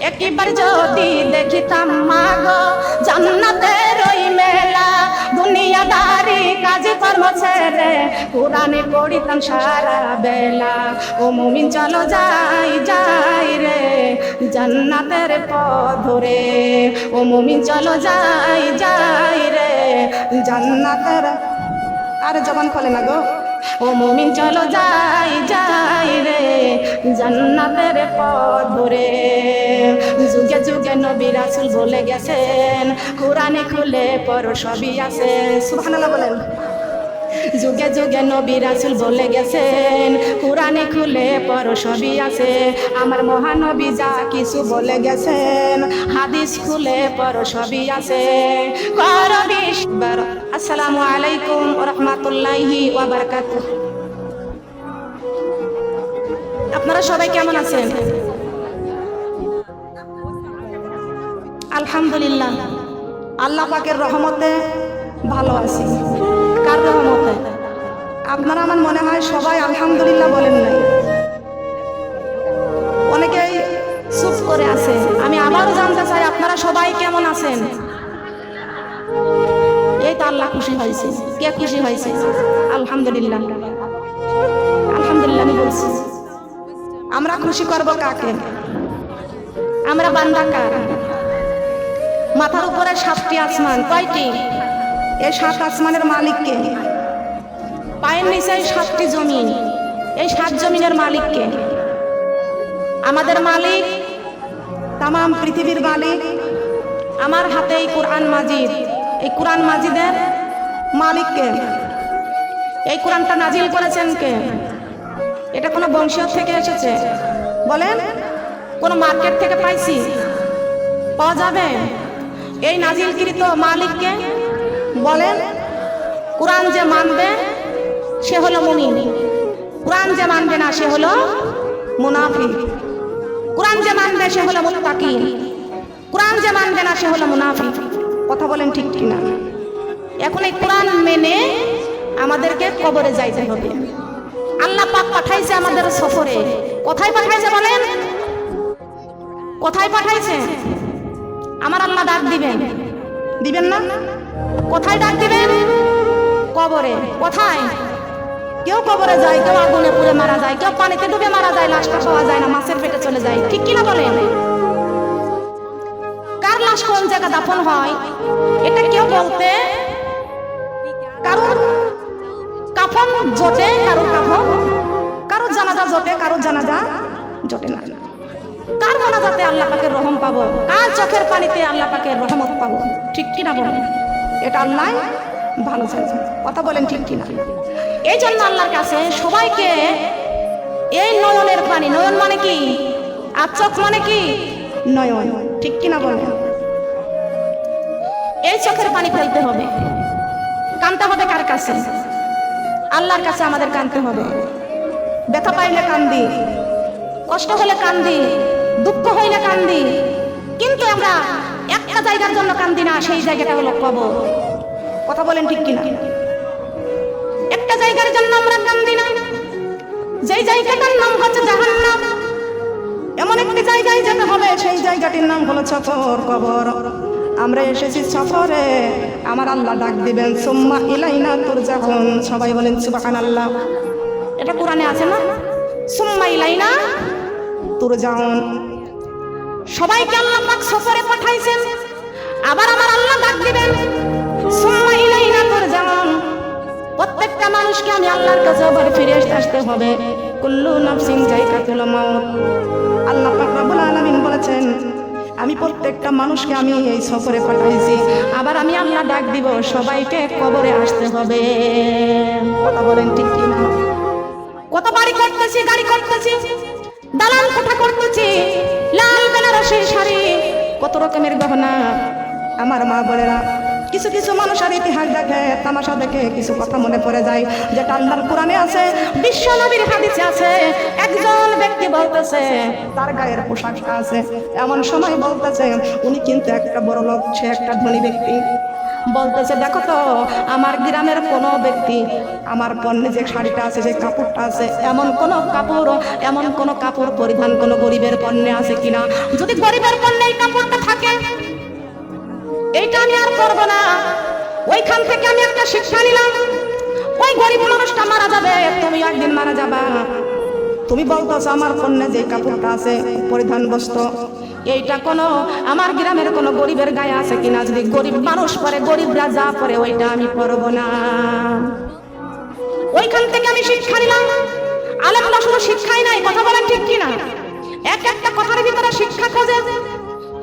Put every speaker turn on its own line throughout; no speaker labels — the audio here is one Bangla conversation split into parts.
একবার যদি দেখিতাম মাগো জান্নাতের ওই মেলা, দুনিয়াদারি কাজ কর্ম ছেড়ে কোরআনে পড়িতাম সারা বেলা। ও মুমিন চলো যাই যাই রে জান্নাতের পথ ধরে, ও মুমিন চলো যাই যাই রে জান্নাতের, আরে জবান খোলে না গো। ও মুমিন চলো যাই যাই রে জান্নাতের পথ ধরে। যুগে যুগে নবী রাসূল বলে গেছেন, কোরআনে খুলে পড়ো সবই আছে। সুবহানাল্লাহ বলেন। যুগে যুগে নবী রাসূল বলে গেছেন, কোরআনে খুলে পড়ো সবই আছে। আমার মহানবী যা কিছু বলে গেছেন, হাদিস খুলে পড়ো সবই আছে। আসসালামু আলাইকুম ওয়া রাহমাতুল্লাহি ওয়া বারাকাতুহু। আপনারা সবাই কেমন আছেন? আলহামদুলিল্লাহ, আল্লাহ পাকের রহমতে ভালো আছি। কার রহমতে? আপনারা আমার মনে হয় সবাই আলহামদুলিল্লাহ বলেন নাই, অনেকেই চুপ করে আছে। আমি আবারও জানতে চাই আপনারা সবাই কেমন আছেন? এই তো আল্লাহ খুশি হয়েছে। কে খুশি হয়েছে? আলহামদুলিল্লাহ, আলহামদুলিল্লাহ। আমি বলছি আমরা খুশি করব কাকে? আমরা বান্দা কার? মাথার উপরে 7টি আসমান, কয়টি? এই 7 আসমানের মালিককে। পায়ের নিচে 7টি জমিন, এই 7 জমিনের মালিককে? আমাদের মালিক, তাম পৃথিবীর মালিক। আমার হাতে এই কোরআন মাজিদ, এই কোরআন মাজিদের মালিককে? এই কোরআনটা নাজিল করেছেন কে? এটা কোনো বংশীয় থেকে এসেছে? বলেন, কোনো মার্কেট থেকে পাইছি? পাওয়া যাবে? এই নাজিলকৃত মালিককে? বলেন। কোরআন যে মানবে সে হলো মুমিন, কোরআন যে মানবে না সে হলো মুনাফিক। কোরআন যে মানবে সে হলো মুত্তাকি, কোরআন যে মানবে না সে হলো মুনাফিক। কথা বলেন ঠিক কিনা? এখন এই কোরআন মেনে আমাদেরকে কবরে যাইতে হবে। আল্লাহ পাক পাঠাইছে আমাদের সফরে। কোথায় পাঠাইছে বলেন? কোথায় পাঠাইছে? আমার আল্লাহ ডাক দিবেন, দিবেন না? কোথায় ডাক দিবেন? কবরে। কোথায়? কেউ কবরে যায়, কেউ আগুনে পুড়ে মারা যায়, কেউ পানিতে ডুবে মারা যায়, লাশটা পাওয়া যায় না, মাছের পেটে চলে যায়। ঠিক কিনা বলেন? কার লাশ কোন জায়গা দাফন হয় এটা কেউ বলতে, কারোর কাফন জোটে, কারোর কাফন, কারোর জানাজা জোটে, কারোর জানাজা জোটে না। কার মোনাজাতে আল্লাহ পাকের রহম পাবো? কার চোখের পানিতে আল্লাহ পাকের রহমত পাবো? ঠিক কিনা বলেন? এটা আল্লাহ ভালো জানে। কথা বলেন ঠিক কিনা? এই জন্য আল্লাহর কাছে সবাইকে এই নয়নের পানি, নয়ন মানে কি? আর চোখ মানে কি? নয়ন। ঠিক কিনা বলেন? এই চোখের পানি ফেলতে হবে, কানতে হবে কার কাছে? আল্লাহর কাছে আমাদের কানতে হবে। ব্যথা পাইলে কান্দি, কষ্ট হলে কান্দি, দুঃখ হইলে কান্দি, কিন্তু আমরা একটা জায়গার জন্য কান্দি না, সেই জায়গাটা হলো কবর। কথা বলেন ঠিক কিনা? একটা জায়গার জন্য আমরা কান্দি না, যেই জায়গাটার নাম হচ্ছে জাহান্নাম। এমন একটি জায়গায় যেতে হবে, সেই জায়গাটির নাম হলো সফর, কবর। আমরা এসেছি সফরে, আমার আল্লাহ ডাক দিবেন, সুম্মা ইলাইনা তুরজাউন। সবাই বলেন সুবহানাল্লাহ। এটা কোরআনে আছে না? সুম্মা ইলাইনা তুরজাউন। সবাইকে আল্লাহ পাক সফরে পাঠাইছেন, আবার আমার আল্লাহ ডাক দিবেন, সুম্মা ইলাইনা তুরজাউন। প্রত্যেকটা মানুষকে আমি আল্লাহর কাছে আবার ফিরে আসতে হবে। কুল্লু নাফসিন যায়কাতুল মাউত। আল্লাহ পাক রব্বুল আলামিন বলেছেন, আমি প্রত্যেকটা মানুষকে আমি এই সফরে পাঠাইছি, আবার আমি আল্লাহ ডাক দিব, সবাইকে কবরে আসতে হবে। কথা বলেন ঠিক কিনা? কত বাড়ি করতেছি, গাড়ি করতেছি, দালান কোঠা করতেছি, লাল বেনারসের শাড়ি, কত রকমের গহনা। আমার মা বোনেরা, কিছু কিছু মানুষের ইতিহাস দেখে, তামাশা দেখে কিছু কথা মনে পড়ে যায়, যেটা আল্লাহর কোরআনে আছে, বিশ্ব নবীর হাদিসে আছে। একজন ব্যক্তি বলতেছে তার গায়ের পোশাকটা আছে, এমন সময় বলতেছে উনি কিন্তু একটা বড় লোক, সে একটা ধনী ব্যক্তি। বলতেছে দেখো তো আমার গ্রামের কোনো ব্যক্তি আমার পণ্যে যে শাড়িটা আছে যে কাপড়টা আছে এমন কোন কাপড় পরিধান কোনো গরিবের পণ্যে আছে কিনা। যদি গরিবের পণ্যে এই কাপড়টা থাকে এইটা আমি আর করবো না। ওইখান থেকে আমি একটা শিক্ষা নিলাম, ওই গরিব মানুষটা মারা যাবে, তুমি একদিন মারা যাবা। তুমি বলতেছো আমার পণ্যে যে কাপড়টা আছে পরিধান বস্ত্র এইটা কোনো আমার গ্রামের কোনো গরিবের গায়ে আছে কিনা। যদি গরিব মানুষ পরে, গরিবরা যা পরে ওইটা আমি পরবো না। ওইখান থেকে আমি শিক্ষা নিলাম। আলেমরা শুধু শিক্ষাই নাই, কথা বলেন ঠিক কিনা? একটা কথার ভিতরে শিক্ষা খোঁজে।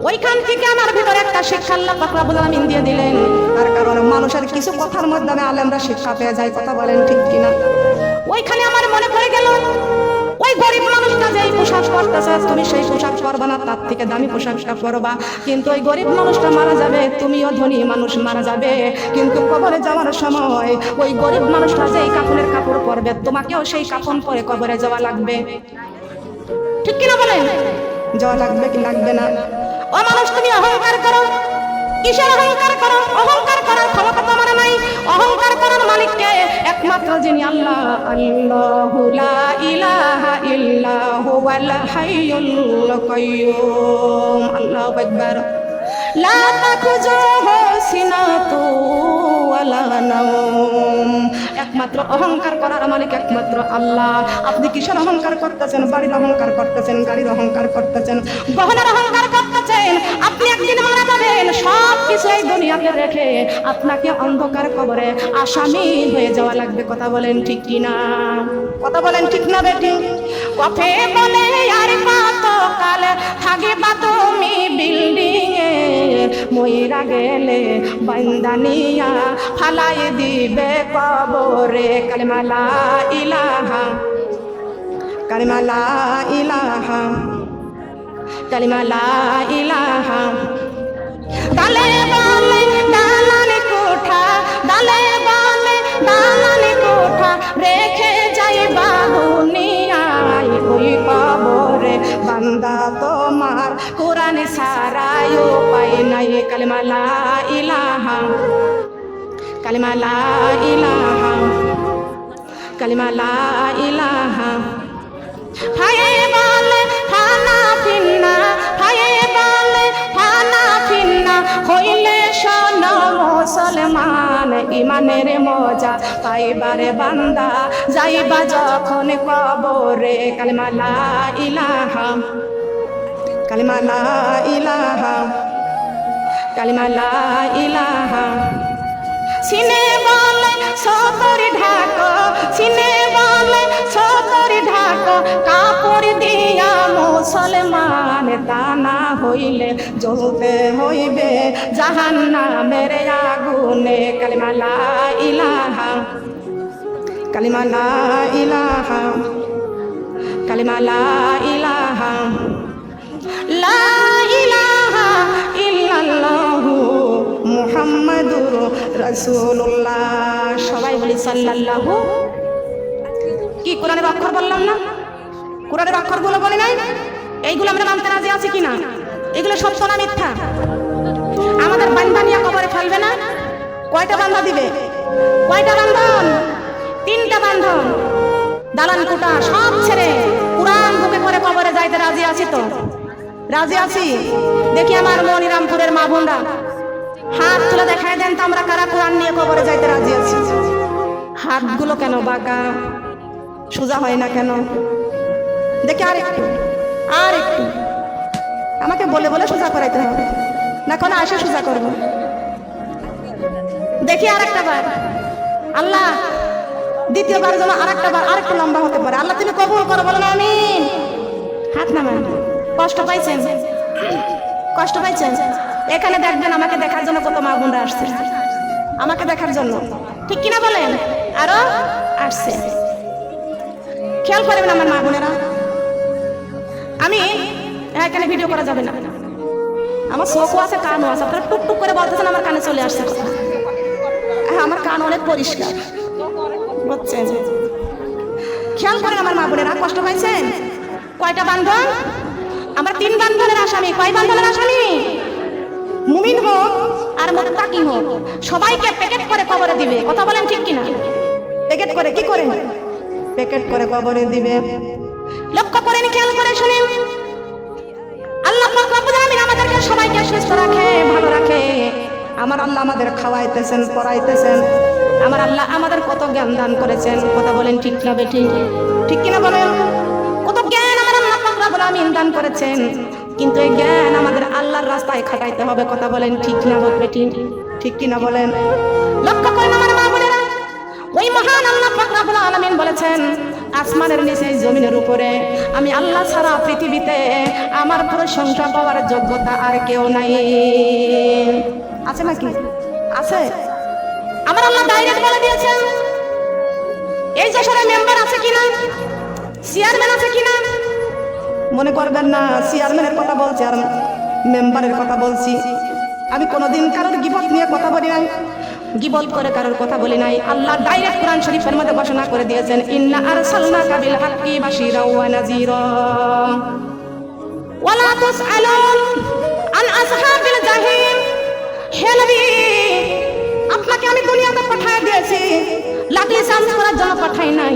ওইখান থেকে আমার ভিতরে একটা শিক্ষা আল্লাহ পাক রব্বুল আলামিন দিয়ে দিলেন। তার কারণ মানুষের কিছু কথার মাধ্যমে আলেমরা শিক্ষা পেয়ে যায়, কথা বলেন ঠিক কিনা? ওইখানে আমার মনে পড়ে গেল ওই গরিব মানুষটা যেই পোশাক পরতেছে তুমি সেই পোশাক পরবা না, তার থেকে দামি পোশাকটা পরবা। কিন্তু ওই গরিব মানুষটা মারা যাবে, তুমিও ধনী মানুষ মারা যাবে, কিন্তু কবরে যাওয়ার সময় ওই গরিব মানুষটা যেই কাফনের কাপড় পরবে তোমাকেও সেই কাফন পরে কবরে যাওয়া লাগবে, ঠিক কিনা বলেন? যাওয়া লাগবে কি লাগবে না? ও মানুষ তুমি অহংকার করো, কিসের অহংকার করো? অহংকার করার ক্ষমতা তোমার নাই। অহংকার করার মালিককে একমাত্র যিনি আল্লাহ, আল্লাহু লা ইলাহা ইল্লা হুয়াল হাইয়ুল কাইয়্যুম। আল্লাহু আকবার। লা তাখুযুহু সিনাতু ওয়ালা নাওম। একমাত্র অহংকার করার মালিক একমাত্র আল্লাহ। আপনি কিসের অহংকার করতেছেন? বাড়ির অহংকার করতেছেন, গাড়ির অহংকার করতেছেন, গহনার অহংকার করতেছেন। আপনি একদিন মারা যাবেন, সব কিছু এই দুনিয়াতে রেখে আপনাকে অন্ধকার কবরে আসামি হয়ে যাওয়া লাগবে, কথা বলেন ঠিক কিনা? কথা বলেন ঠিক না বেটি? কফে বলে আর কতকাল থাকিবা তুমি বিল্ডিং এ, মইরা গেলে বান্দানিয়া ফালাই দিবে কবরে। কালিমা লা ইলাহা, কালিমা লা ইলাহা, কালিমা লা ইলাহা। দালে বলে দালালি কোঠা, দালে বলে দালালি কোঠা, রেখে যাইবা দুনিয়ায় ওই কবরে। বান্দা তোমার কোরআন ছাড়াই উপায় নাই। কালিমা লা ইলাহা, কালিমা লা ইলাহা, কালিমা লা ইলাহা। হায়ে বলে ফানা ফিন্না, হায়ে বলে ফানা ফিন্না, হইলে শোন মুসলমান ইমানের মজা পাইবারে বান্দা যাইবা যখন কবরে। কালিমা লা ইলাহা, কালিমা লা ইলাহা, কালিমা লা ইলাহা। সিনে বলে সতরি ঢাকো, সিনে বলে সতরি ঢাকো, কাপড় দিয়া মুসলমান, তা না হইলে জ্বলতে হইবে জাহান্নামের আগুনে। কালিমা লা ইলাহা, কালিমা লা ইলাহা, কালিমা লা ইলাহা। লা ইলাহা ইল্লাল্লাহু মুহাম্মাদুর রাসূলুল্লাহ। সবাই বলি সাল্লাল্লাহু। কি কোরআনের অক্ষর বললাম না? কোরআনের অক্ষরগুলো বলে নাই? এইগুলো আমরা মানতে রাজি আছি কিনা? এগুলো সব সোনা মিথ্যা। আমাদের বান্দা নিয়ে কবরে ফেলবে না? কয়টা বান্দা দিবে? কয়টা বান্ধন? 3টা বান্ধন। দালান কোটা সব ছেড়ে কোরআন বুকে করে কবরে যাইতে রাজি আছি তো? রাজি আছি। দেখি আমার মনিরামপুরের মা বোনরা হাত তুলে দেখায় দেন তো আমরা কারা কোরআন নিয়ে কবরে যাইতে রাজি আছি। হাতগুলো কেন বাঁকা, সোজা হয় না কেন? দেখি আর একটু, আর একটু। আমাকে বলে বলে সোজা করাইতে হবে না, কোনো আসে সোজা করবো। দেখি আর একটা বার। আল্লাহ দ্বিতীয়বার যেন আর একটা বার আরেকটু লম্বা হতে পারে। আল্লাহ তুমি কবুল করো, বলেন আমিন। হাত নামান। কষ্ট পাইছেন? কষ্ট পাইছেন? এখানে দেখবেন আমাকে দেখার জন্য কত মা বোনরা আসছে, আমাকে দেখার জন্য, ঠিক কিনা বলেন? আরো আসছে। খেয়াল করবেন আমার মা বোনেরা। আমি এখানে ভিডিও করা যাবে না, আমার চোখও আছে কানও আছে। আপনারা টুকটুক করে বলতেছেন আমার কানে চলে আসছে কথা। হ্যাঁ, আমার কান অনেক পরিষ্কার, বুঝছেন? খেয়াল করেন আমার মা বোনেরা। কষ্ট পাইছেন? কয়টা বান্ধন? আমরা 3 বান্ধনের আসামি। কয় বান্ধনের আসামি? মুমিন হোক আর মুত্তাকি হোক, সবাইকে প্যাকেট করে কবরে দিবে। কথা বলেন ঠিক কিনা? প্যাকেট করে কি করে? প্যাকেট করে কবরে দিবে। লক্ষ্য করেন, খেয়াল করে শুনেন, আল্লাহ পাক রব্বুল আলামিন আমাদেরকে সবাইকে সুস্থ রাখে, ভালো রাখে। আমার আল্লাহ আমাদের খাওয়াইতেছেন, পড়াইতেছেন। আমার আল্লাহ আমাদের কত জ্ঞান দান করেছেন। কথা বলেন ঠিক না বেঠিক? ঠিক কিনা বলেন? কত জ্ঞান আমার আল্লাহ পাক রব্বুল আলামিন দান করেছেন, কিন্তু এই জ্ঞান আমাদের আল্লাহর রাস্তায় খাটাইতে হবে। কথা বলেন ঠিক না বেঠিক? ঠিক কিনা বলেন? লক্ষ্য করেন আমার মা বোনেরা, ওই মহান আল্লাহ পাক রব্বুল আলামিন বলেছেন, আসমানের নিচে জমিনের উপরে আমি আল্লাহ ছাড়া পৃথিবীতে আমার প্রশংসা পাওয়ার যোগ্যতা আর কেউ নাই। আছে নাকি? আছে। আমার আল্লাহ ডাইরেক্ট বলে দিয়েছেন। এই যশোরে মেম্বার আছে কিনা, চেয়ারম্যান আছে কিনা? মনে করবেন না চেয়ারম্যানের কথা বলছি আর মেম্বারের কথা বলছি। আমি কোনোদিন কারোর গিবত নিয়ে কথা বলি নাই, গিবত করে কারোর কথা বলি নাই। আল্লাহ ডাইরেক্ট কোরআন শরীফের মধ্যে ঘোষণা করে দিয়েছেন, ইন্না আরসালনাকা বিল হাক্কি বাশীরা ওয়া নাযীরা ওয়া লা তুসআলুন আন আসহাবিল জাহিম। হে নবী, আপনাকে আমি দুনিয়াতে পাঠিয়ে দিয়েছি, লাঠি চার্জ করার জন্য পাঠাই নাই।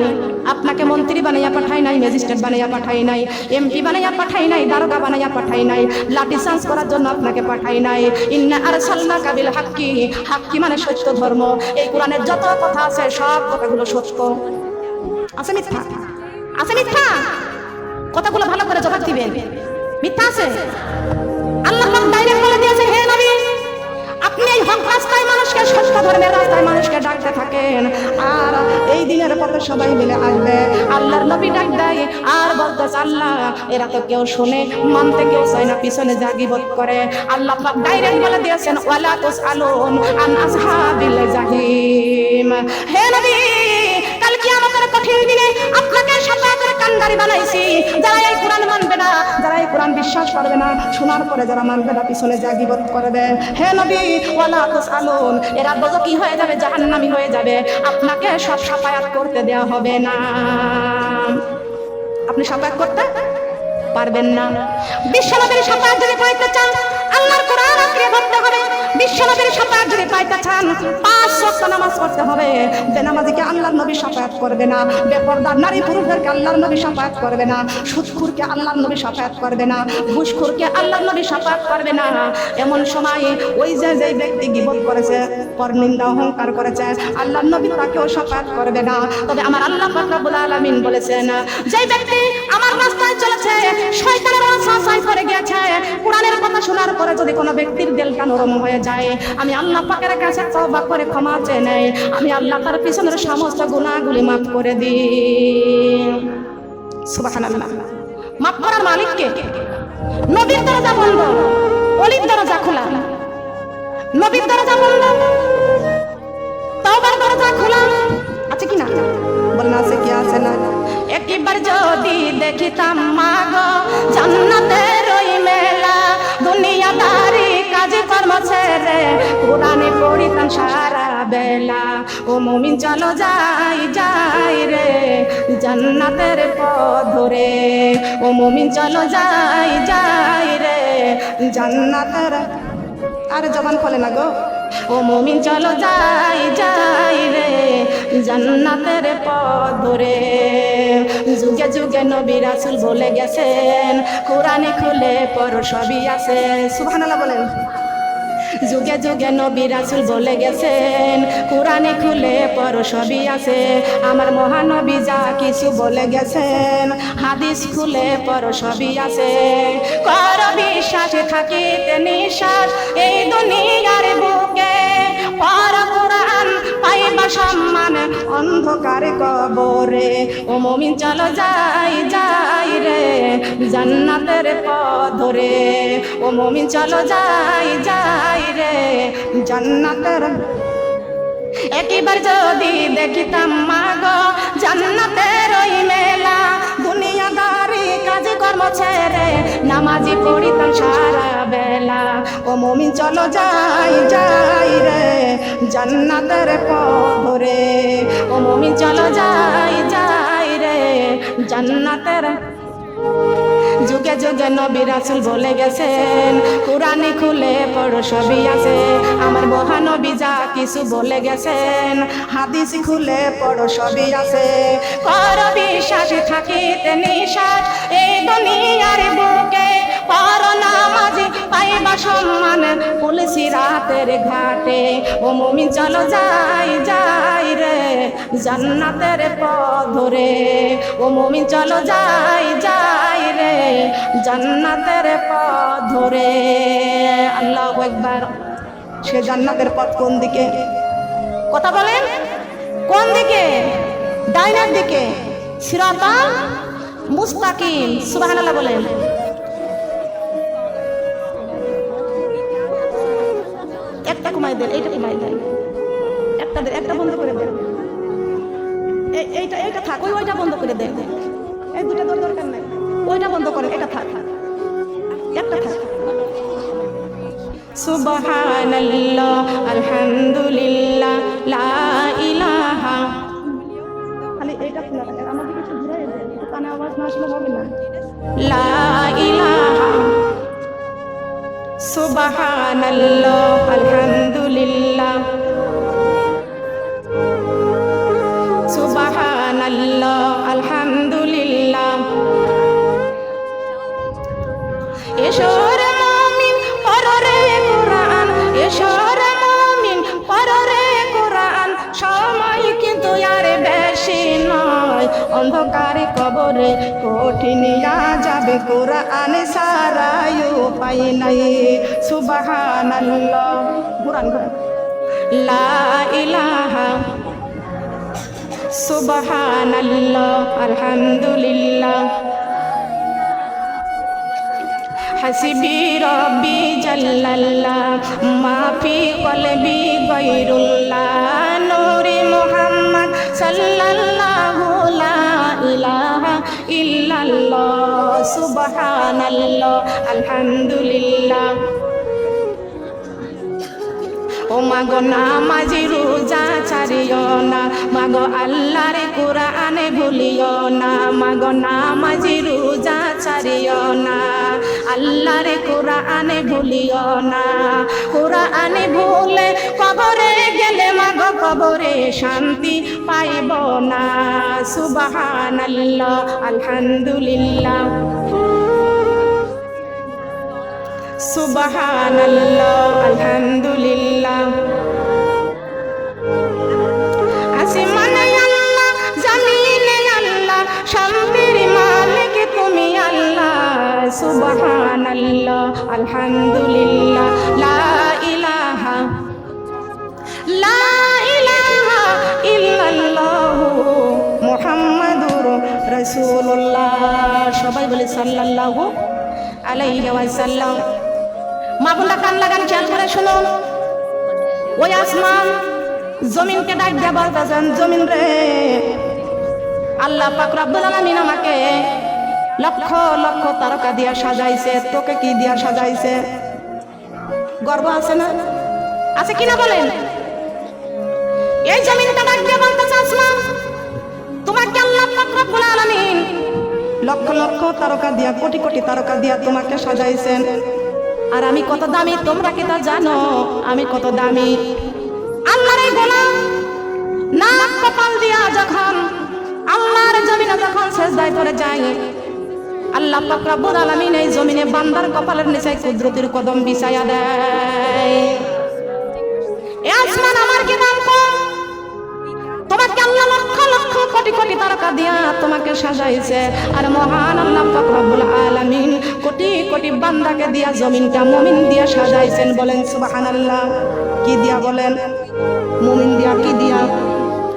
আপনাকে মন্ত্রী বানাইয়া পাঠাই নাই, ম্যাজিস্ট্রেট বানাইয়া পাঠাই নাই, এমপি বানাইয়া পাঠাই নাই, দারোগা বানাইয়া পাঠাই নাই, লাঠি চার্জ করার জন্য আপনাকে পাঠাই নাই। ইন্না আরসালনাকা বিল হাক্কি, হাক্কি মানে সত্য ধর্ম। এই কোরআনের যত কথা আছে সব কথাগুলো সত্য। আছে মিথ্যা? আছে মিথ্যা? কথাগুলো ভালো করে জবাব দিবেন। মিথ্যা আছে? আল্লাহ পাক ডাইরেক্ট বলে দিয়েছে, হে নবী, আপনি এই হক রাস্তায় মানুষকে, সত্য ধর্মের রাস্তায় মানুষকে ডাকতে থাকেন, আর এই দিনের পথে সবাই মিলে আসবে। আল্লাহর নবী ডাক দেয় আর বলতেছে, আল্লাহ এরা তো কেউ শুনে, মানতে কেউ চায় না, পিছনে যা গীবত করে। আল্লাহ পাক ডাইরেক্ট বলে দিয়েছেন, ওয়ালা তুসআলুন আন আসহাবিল জাহিম। হে নবী, কাল কিয়ামতের কঠিন দিনে আপনাকে শাফাআতের কান্ডারি বানাইছি। যারা এই কোরআন মানবে না, যারা এই কোরআন বিশ্বাস করবে না, শোনার পরে যারা মানবে না, পিছনে যা গীবত করবে, হে নবী ওয়ালা তুসআলুন, এরা কি হয়ে যাবে? জাহান্নামী হয়ে যাবে। আপনাকে সব শাফায়াত করতে দেওয়া হবে না। আপনি শাফায়াত করতে পারবেন না। বিশ্বনবীর শাফায়াত যদি পাইতে চান, আল্লাহর কোরআন আঁকড়ে ধরতে হবে। বিশ্বনবীর শাফায়াত যদি পাইতে চান, 5 ওয়াক্ত নামাজ পড়তে হবে। বেনামাজিকে আল্লাহর নবী শাফায়াত করবে না, বেপরদা নারী পুরুষদেরকে আল্লাহর নবী শাফায়াত করবে না, সুদখোরকে আল্লাহর নবী শাফায়াত করবে না, ঘুষখোরকে আল্লাহর নবী শাফায়াত করবে না। এমন সময় ওই যে ব্যক্তি গীবত করেছে, পরনিন্দা অহংকার করেছে, আল্লাহর নবী তাকেও শাফায়াত করবে না। তবে আমার আল্লাহ পাক রব্বুল আলামিন বলেছেন, যে ব্যক্তি আমার রাস্তায় চলেছে, শয়তানের ওয়াসওয়াসায় পড়ে গেছে, কোরআনের কথা শোনার পরে যদি কোনো ব্যক্তির দিলটা নরম হয়ে যায়, আমি আল্লাহ পাকের কাছে তওবা করে ক্ষমা চেয়ে নেই, আমি আল্লাহ তার পিছনের সমস্ত গুনাহগুলি মাফ করে দিই। সুবহানাল্লাহ। মাফ করার মালিক কে? নবীর দরজা বন্ধ, ওলির দরজা খোলা। নবীর দরজা বন্ধ, তওবার দরজা খোলা। আছে কি না? বলেন আছে কি? আছে না? একবার যদি দেখিতাম মাগো জান্নাতের ওই মেলা, দুনিয়াদারি কাজ কর্ম ছেড়ে কোরআনে পড়িতাম সারা বেলা। ও মুমিন চলো যাই যাই রে জান্নাতের পথ ধরে, ও মুমিন চলো যাই যাই রে জান্নাতের। আরে জবান খোলে না গো। ও মুমিন চলো যাই যাই রে জান্নাতের পথ ধরে। যুগে যুগে নবী রাসূল বলে গেছেন, কোরআনে খুলে পড়ো সবই আছে। সুবহানাল্লাহ বলেন। যুগে যুগে নবী রাসূল বলে গেছেন, কোরআনে খুলে পড়ো সবই আছে। আমার মহানবী যা কিছু বলে গেছেন, হাদিস খুলে পড়ো সবই আছে। কর বিশ্বাসে থাকিতে নিঃশ্বাস এই দুনিয়ার বুকে, পড় কোরআন পাইবা সম্মান অন্ধকার কবরে। ও মুমিন চলো যাই যাই রে জান্নাতের পথ ধরে, ও মুমিন চলো যাই যাই রে জান্নাতের। একবার যদি দেখিতাম মাগো জান্নাতের ওই মেলা, দুনিয়াদারি কাজ কর্ম ছেড়ে নামাজি পড়িতাম সারা বেলা। ও মুমিন চলো যাই যাই রে জান্নাতের পথ ধরে, ও মুমিন চলো যাই যাই রে জান্নাতের। যুগে যুগে নবী রাসূল বলে গেছেন, কোরআনে খুলে পড়ো সবই আছে। আমার মহানবী যা কিছু বলে গেছেন, হাদিস খুলে পড়ো সবই আছে। কর বিশ্বাস থাকিতে নিঃশ্বাস এই দুনিয়ার বুকে, পর নামাজি পাইবা সম্মান পুলিশি রাতের ঘাটে। ও মুমিন চলো যাই যাই রে জান্নাতের পথ ধরে, ও মুমিন চলো যাই যাই রে জান্নাতের পথ ধরে। আল্লাহু আকবার। সে জান্নাতের পথ কোন দিকে? কথা বলেন, কোন দিকে? ডাইনের দিকে, সিরাতাল মুস্তাকিম। সুবহানাল্লাহ বলেন। একটা কমাই দেন, এইটা কমাই দেন, একটা বন্ধ করে দেন, এইটা থাক, ওইটা বন্ধ করে দেন। এই দুটা দরকার নাই, ওইটা বন্ধ করেন, এটা থাক, একটা থাক। সুবহানাল্লাহ আলহামদুলিল্লাহ লা ইলাহা, খালি এইটা খোলা রাখেন, আমাদের কিছু ঘুরে দেন, কানে আওয়াজ না আসলে হবে না। লা ইলাহা সুবহানাল্লাহ আলহামদুলিল্লাহ সুবহানাল্লাহ আলহামদুলিল্লাহ। এশোর মুমিন পড়রে কোরআন, এশোর মুমিন পড়রে কোরআন, সময় কিন্তু আর বেশি নয়। অন্ধকারে কবরে কঠিন যাবে, কোরআন সারাই উপায় নাই। সুবহানাল্লাহ কোরআন লা ইলাহা সুবহানাল্লাহ আলহামদুলিল্লাহ। হাসবি রব্বি জাল্লাল্লাহ মা ফি কলবি গায়রুল্লাহ, নূরে মুহাম্মদ সাল্লাল্লাহু লা ইলাহা ইল্লাল্লাহ। সুবহানাল্লাহ আলহামদুলিল্লাহ। ও মাগো নামাজি রোজা ছাড়িও না, মাগো আল্লাহর কোরআনে ভুলিও না। মাগো নামাজি রোজা ছাড়িও না, আল্লাহর কোরআনে ভুলিও না। কোরআনে ভুলে কবরে গেলে মাগো কবরে শান্তি পাইব না। সুবহানাল্লাহ আলহামদুলিল্লাহ সুবহানাল্লাহ আলহামদুলিল্লাহ। আসমানে আল্লাহ, জমিনে আল্লাহ, শান্তির মালিক তুমি আল্লাহ। সুবহানাল্লাহ আলহামদুলিল্লাহ লা ইলাহা ইল্লাল্লাহ মুহাম্মাদুর রাসূলুল্লাহ। সবাই বলে সাল্লাল্লাহু আলাইহি ওয়াসাল্লাম। মা বোনরা কান লাগান, খেয়াল করে শুনুন। ওই আসমান জমিনকে ডাক দিয়ে বলতেছেন, জমিন রে, আল্লাহ পাক রব্বুল আলামিন আমাকে লক্ষ লক্ষ তারকা দিয়া সাজাইছে, তোকে কি দিয়া সাজাইছে? গর্ব আছে না? আছে কিনা বলেন? এই জমিনটা ডাক দিয়ে বলতেছে, আসমান তোমাকে আল্লাহ পাক রব্বুল আলামিন লক্ষ লক্ষ তারকা দিয়া, কোটি কোটি তারকা দিয়া তোমাকে সাজাইছেন। আর আমি কত দামি তোমরা কি তা জানো? আমি কত দামি? আল্লাহর এই গোলাম নাক কপাল দিয়া যখন আল্লাহর জমিনে যখন সেজদায় পড়ে যায়, আল্লাহ পাক রব্বুল আলামিন এই জমিনে বান্দার কপালের নিচে কুদরতের কদম বিছায়া দেয়। এই আসমান আমার কি দাম কম? তোমাকে আল্লাহ লক্ষ লক্ষ কোটি কোটি তারকা দিয়া তোমাকে সাজাইছে। আর মহান আল্লাহ পাক রব্বুল আলামিন কোটি কোটি বান্দাকে দিয়া জমিনটা মুমিন দিয়া সাজাইছেন। বলেন সুবহানাল্লাহ। কি দিয়া বলেন? মুমিন দিয়া। কি দিয়া?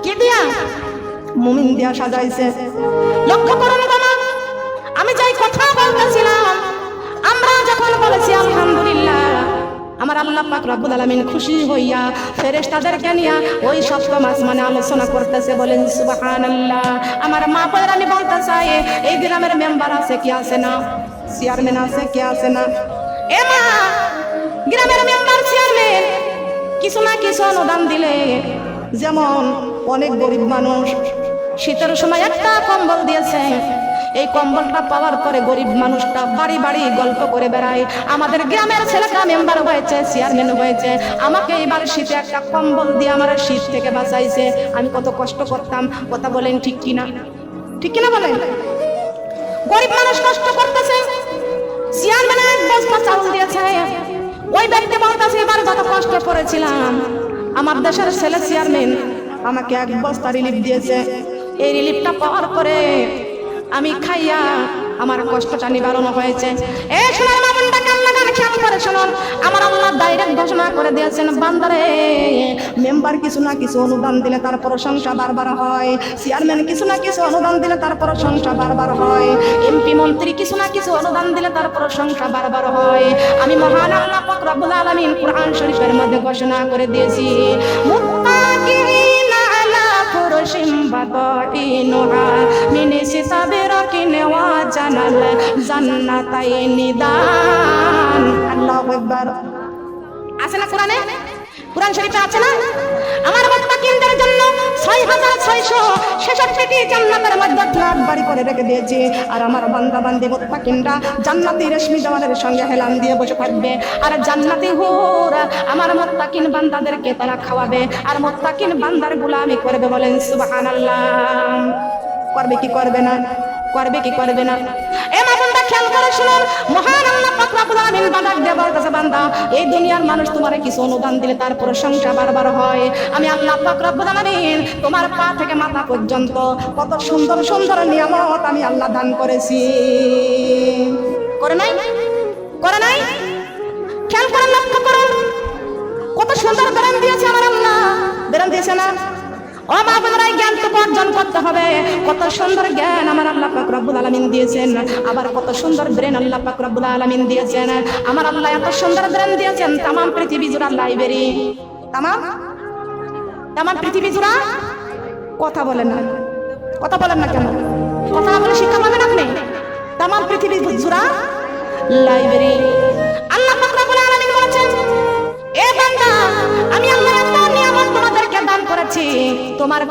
কি দিয়া? মুমিন দিয়া সাজাইছে। লক্ষ্য করুন বাবা, আমি যাই কথা বলতেছিলাম, আমরা যখন বলেছি আলহামদুলিল্লাহ, আমার আল্লাহ পাক রব্বুল আলামিন খুশি হইয়া ফেরেশতাদেরকে নিয়া ওই সপ্তম আসমানে আলোচনা করতেছে। বলেন সুবহানাল্লাহ। আমার মা বোনেরা, আমি বলতে চাই, এই গ্রামের মেম্বার আছে কি আছে না? চেয়ারম্যান আছে কি আছে না? এ মা, গ্রামের মেম্বার চেয়ারম্যান কিছু না কিছু অনুদান দিলে, যেমন অনেক গরিব মানুষ শীতের সময় একটা কম্বল দিয়েছে, এই কম্বলটা পাওয়ার পরে গরিব মানুষটা বাড়ি বাড়ি গল্প করে বেড়ায়, আমাদের গ্রামের ছেলেটা মেম্বার হয়েছে, চেয়ারম্যান হয়েছে, আমাকে এবার শীতে একটা কম্বল দিয়ে আমার শীত থেকে বাঁচাইছে। আমি কত কষ্ট করতাম, কথা বলেন ঠিক কিনা? ঠিক কিনা বলেন? গরিব মানুষ কষ্ট করতেছে, চেয়ারম্যান এক বস্তা চাউল দিয়েছে, ওই ব্যক্তি বলতেছে এবার যত কষ্ট করেছিলাম আমার দেশের ছেলে চেয়ারম্যান আমাকে এক বস্তা রিলিফ দিয়েছে, এই রিলিফটা পাওয়ার পরে আমি খাইয়া আমার কষ্টটা নিবারণ হয়েছে। এ শোনার মামুনটা কান্না গান খেয়াল করে শুনুন, আমার আল্লাহ ডাইরেক্ট ঘোষণা করে দিয়েছেন, বান্দারে মেম্বার কিছু না কিছু অনুদান দিলে তার প্রশংসা বারবার হয়, চেয়ারম্যান কিছু না কিছু অনুদান দিলে তার প্রশংসা বারবার হয়, এমপি মন্ত্রী কিছু না কিছু অনুদান দিলে তার প্রশংসা বারবার হয়। আমি মহান আল্লাহ পাক রব্বুল আলামিন কুরআন শরীফের মধ্যে ঘোষণা করে দিয়েছি, মুত্তাকিনা আলা ফুরশিম বাতাইনুহা মিন সিতাবিরাকিন ওয়া জানাল জান্নাতাইনি দান। আল্লাহু আকবার। আছে না কোরআনে? কোরআন শরীফে আছে না? আমার মুত্তাকিনদের জন্য 6666টি জান্নাতের মধ্যে ফ্ল্যাট বাড়ি করে রেখে দিয়েছি, আর আমার বান্দা বান্দি মুত্তাকিনরা জান্নাতি রেশমি জামানের সঙ্গে হেলান দিয়ে বসে থাকবে, আর জান্নাতি হুর আমার মুত্তাকিন বান্দাদেরকে তারা খাওয়াবে, আর মুত্তাকিন বান্দার গোলামি করবে। বলেন সুবহানাল্লাহ। করবে কি করবে না? করবে কি করবে না? এ মামুনটা খেয়াল করে শুনুন, মহান আল্লাহ পাক রব্বুল আলামিন বান্দা দিয়ে বলতেছে, বান্দা এই দুনিয়ার মানুষ তোমারে কিছু অনুদান দিলে তার প্রশংসা বারবার হয়, আমি আল্লাহ পাক রব্বুল আলামিন তোমার পা থেকে মাথা পর্যন্ত কত সুন্দর সুন্দর নিয়ামত আমি আল্লাহ দান করেছি। করে নাই? করে নাই? খেয়াল করে লক্ষ্য করুন, কত সুন্দর বেরাম দিয়েছে আমার আল্লাহ। বেরাম দিয়েছে না? ও মা বোনেরা, জ্ঞান তো অর্জন করতে হবে। কত সুন্দর জ্ঞান আমার আল্লাহ পাক রব্বুল আলামিন দিয়েছেন, আবার কত সুন্দর ব্রেন আল্লাহ পাক রব্বুল আলামিন দিয়েছেন। আমার আল্লাহ এত সুন্দর ব্রেন দিয়েছেন, তাম পৃথিবী জুড়া লাইব্রেরি, তাম পৃথিবী জুড়া। কথা বলেন না, কথা বলেন না কেন? কথা না বলে শিক্ষা পাবেন আপনি? তাম পৃথিবী জুড়া লাইব্রেরি। আল্লাহ পাক রব্বুল আলামিন বলেছেন, এ বান্দা আমি আল্লাহ এত নিয়ামত তোমাদেরকে দান করেছি, তোমার